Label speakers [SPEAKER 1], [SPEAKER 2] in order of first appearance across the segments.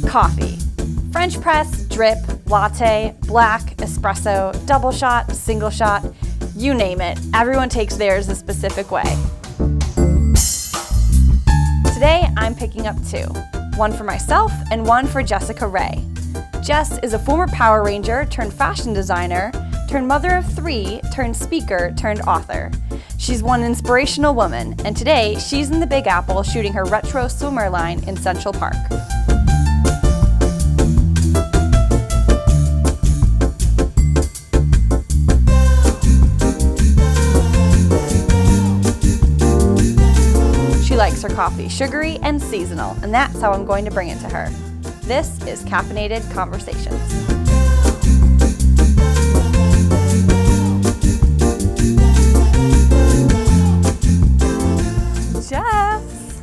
[SPEAKER 1] Coffee. French press, drip, latte, black, espresso, double shot, single shot, you name it. Everyone takes theirs a specific way. Today, I'm picking up two. One for myself and one for Jessica Rey. Jess is a former Power Ranger turned fashion designer, turned mother of three, turned speaker, turned author. She's one inspirational woman, and today she's in the Big Apple shooting her retro swimwear line in Central Park. She likes her coffee sugary and seasonal, and that's how I'm going to bring it to her. This is Caffeinated Conversations. Jess,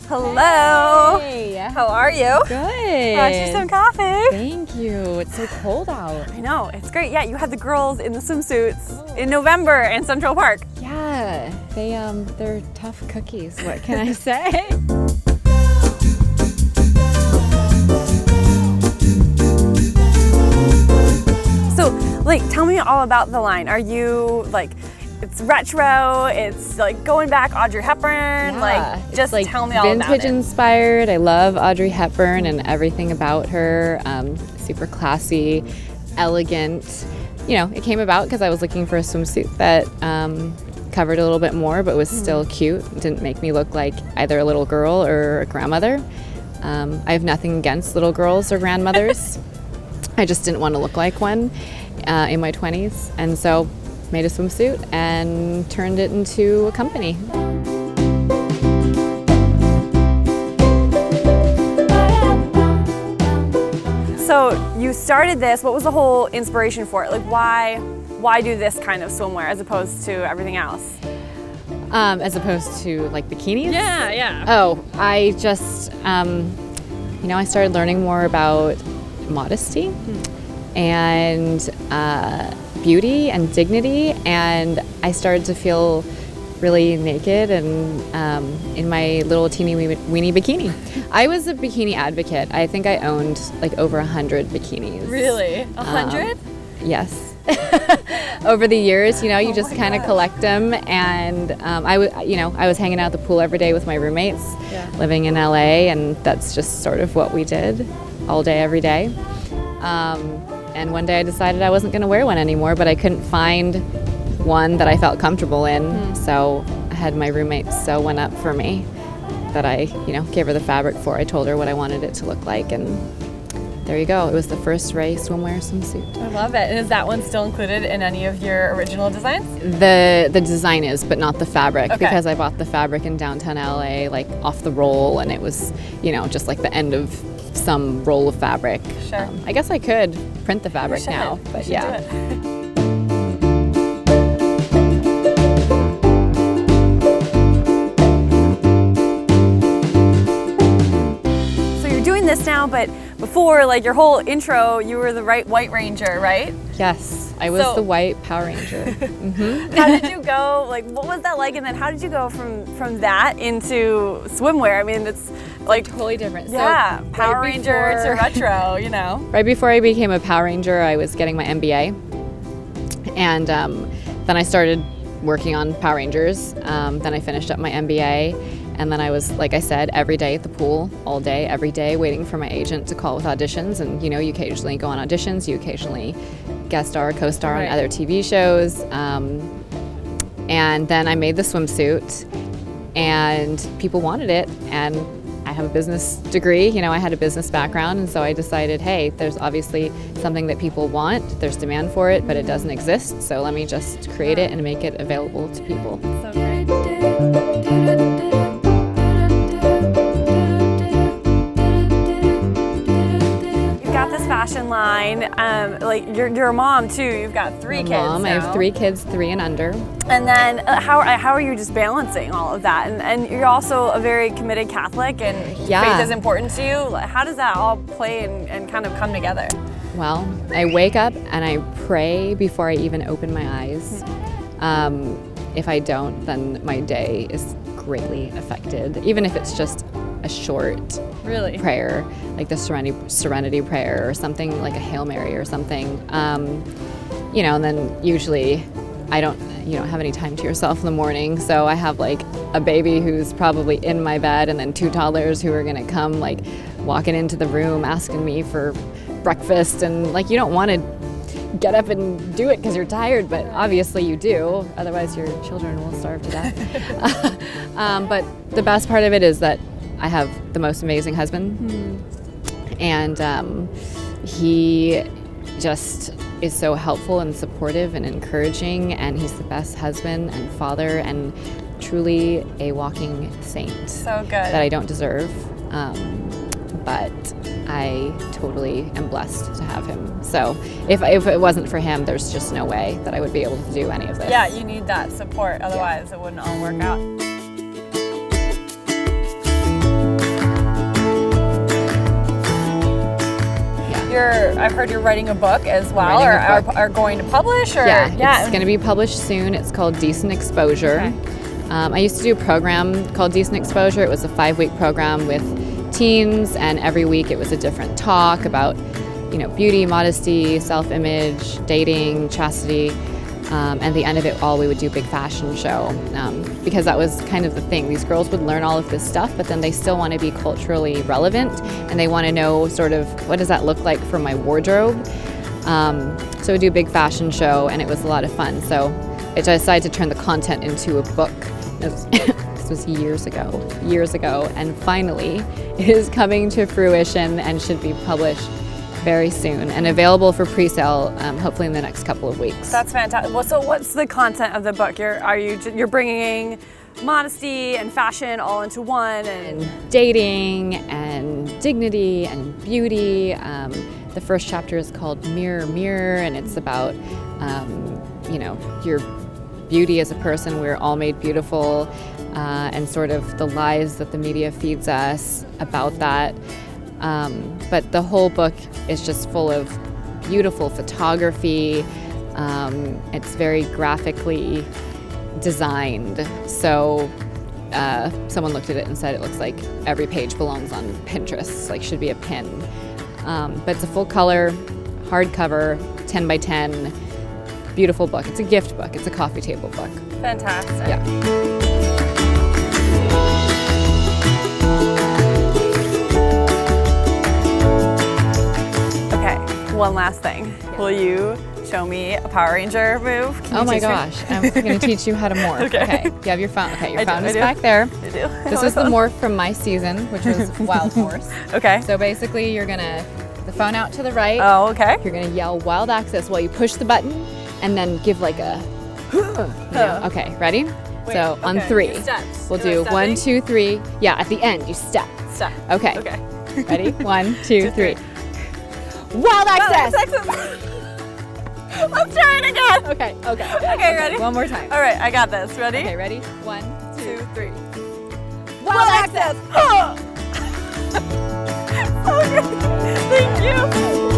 [SPEAKER 1] hello.
[SPEAKER 2] Hey.
[SPEAKER 1] How are you?
[SPEAKER 2] Good.
[SPEAKER 1] Brought you some coffee.
[SPEAKER 2] Thank you. It's so cold out.
[SPEAKER 1] I know, it's great. Yeah, you had the girls in the swimsuits in November in Central Park.
[SPEAKER 2] Yeah, they're tough cookies. What can I say?
[SPEAKER 1] So, tell me all about the line. Are you it's retro, it's going back Audrey Hepburn, just tell me all about it.
[SPEAKER 2] Vintage inspired. I love Audrey Hepburn and everything about her. Super classy, elegant. You know, it came about because I was looking for a swimsuit that covered a little bit more but was still cute. It didn't make me look like either a little girl or a grandmother. I have nothing against little girls or grandmothers. I just didn't want to look like one in my 20s, and so made a swimsuit and turned it into a company.
[SPEAKER 1] So you started this, what was the whole inspiration for it? Why do this kind of swimwear as opposed to everything else?
[SPEAKER 2] As opposed to bikinis?
[SPEAKER 1] Yeah.
[SPEAKER 2] Oh, I just, I started learning more about modesty and beauty and dignity, and I started to feel really naked and in my little teeny weeny bikini. I was a bikini advocate. I think I owned over 100 bikinis.
[SPEAKER 1] Really? 100?
[SPEAKER 2] Yes. Over the years, you just kind of collect them, and I was hanging out at the pool every day with my roommates, living in LA, and that's just sort of what we did all day, every day. And one day I decided I wasn't going to wear one anymore, but I couldn't find one that I felt comfortable in. So I had my roommate sew one up for me that I, gave her the fabric for. I told her what I wanted it to look like, and there you go. It was the first Rey Swimwear swimsuit.
[SPEAKER 1] I love it. And is that one still included in any of your original designs?
[SPEAKER 2] The design is, but not the fabric,
[SPEAKER 1] okay.
[SPEAKER 2] Because I bought the fabric in downtown LA, off the roll, and it was, just the end of some roll of fabric.
[SPEAKER 1] Sure.
[SPEAKER 2] I guess I could print the fabric now, but yeah.
[SPEAKER 1] So you're doing this now, but before, your whole intro, you were the White Ranger, right?
[SPEAKER 2] Yes, I was the White Power Ranger.
[SPEAKER 1] How did you go, what was that like? And then how did you go from that into swimwear? I mean, it's
[SPEAKER 2] totally different.
[SPEAKER 1] Yeah,
[SPEAKER 2] so
[SPEAKER 1] Power Ranger to retro,
[SPEAKER 2] Right before I became a Power Ranger, I was getting my MBA. And then I started working on Power Rangers. Then I finished up my MBA. And then I was, like I said, every day at the pool, all day, every day, waiting for my agent to call with auditions. And, you occasionally go on auditions. You occasionally guest star, co-star on other TV shows. And then I made the swimsuit, and people wanted it. And I have a business degree, I had a business background, and so I decided, hey, there's obviously something that people want, there's demand for it, but it doesn't exist, so let me just create it and make it available to people.
[SPEAKER 1] So great. You've got this fashion line, 9. Like you're a mom too. You've got 3 kids.
[SPEAKER 2] Mom,
[SPEAKER 1] now.
[SPEAKER 2] I have 3 kids, 3 and under.
[SPEAKER 1] And then how are you just balancing all of that? And you're also a very committed Catholic, and faith is important to you. How does that all play and kind of come together?
[SPEAKER 2] Well, I wake up and I pray before I even open my eyes. If I don't, then my day is greatly affected, even if it's just a short prayer, like the Serenity Prayer or something like a Hail Mary or something. And then usually you don't have any time to yourself in the morning, so I have like a baby who's probably in my bed and then 2 toddlers who are gonna come like walking into the room asking me for breakfast, and like you don't want to get up and do it because you're tired, but obviously you do, otherwise your children will starve to death. But the best part of it is that I have the most amazing husband, and he just is so helpful and supportive and encouraging, and he's the best husband and father and truly a walking saint.
[SPEAKER 1] So good.
[SPEAKER 2] That I don't deserve, but I totally am blessed to have him. So if it wasn't for him, there's just no way that I would be able to do any of this.
[SPEAKER 1] Yeah, you need that support, otherwise it wouldn't all work out. I've heard you're writing a book as well, or are going to publish? Or?
[SPEAKER 2] Yeah, it's going to be published soon. It's called Decent Exposure. Okay. I used to do a program called Decent Exposure. It was a 5-week program with teens, and every week it was a different talk about, beauty, modesty, self-image, dating, chastity. And at the end of it all, we would do a big fashion show, because that was kind of the thing. These girls would learn all of this stuff, but then they still want to be culturally relevant, and they want to know sort of what does that look like for my wardrobe. So we do a big fashion show, and it was a lot of fun. So I decided to turn the content into a book. This was years ago, and finally it is coming to fruition and should be published very soon and available for pre-sale, hopefully in the next couple of weeks.
[SPEAKER 1] That's fantastic. Well, so what's the content of the book? You're bringing modesty and fashion all into one, and
[SPEAKER 2] dating and dignity and beauty. The first chapter is called Mirror, Mirror, and it's about your beauty as a person. We're all made beautiful, and sort of the lies that the media feeds us about that. But the whole book is just full of beautiful photography. It's very graphically designed. So someone looked at it and said it looks like every page belongs on Pinterest, like should be a pin. But it's a full color, hardcover, 10 by 10, beautiful book. It's a gift book. It's a coffee table book.
[SPEAKER 1] Fantastic.
[SPEAKER 2] Yeah.
[SPEAKER 1] One last thing. Will you show me a Power Ranger move?
[SPEAKER 2] Oh my gosh, I'm going to teach you how to morph. Okay. You have your phone. Okay, your phone is back there.
[SPEAKER 1] I do.
[SPEAKER 2] This is the morph from my season, which was Wild Horse.
[SPEAKER 1] Okay.
[SPEAKER 2] So basically you're going to, the phone out to the right.
[SPEAKER 1] Oh, okay.
[SPEAKER 2] You're going to yell Wild Access while you push the button and then give like a, okay, ready?
[SPEAKER 1] Wait,
[SPEAKER 2] so on 3. We'll do 1, 2, 3. Yeah, at the end you step.
[SPEAKER 1] Step.
[SPEAKER 2] Okay.
[SPEAKER 1] Okay.
[SPEAKER 2] Ready? 1, 2, 3. Wild Access!
[SPEAKER 1] Let's try it again.
[SPEAKER 2] Okay.
[SPEAKER 1] Okay, ready?
[SPEAKER 2] One more time.
[SPEAKER 1] All right, I got this. Ready?
[SPEAKER 2] Okay, ready? 1, 2,
[SPEAKER 1] 3.
[SPEAKER 2] Wild Access!
[SPEAKER 1] So good. Thank you.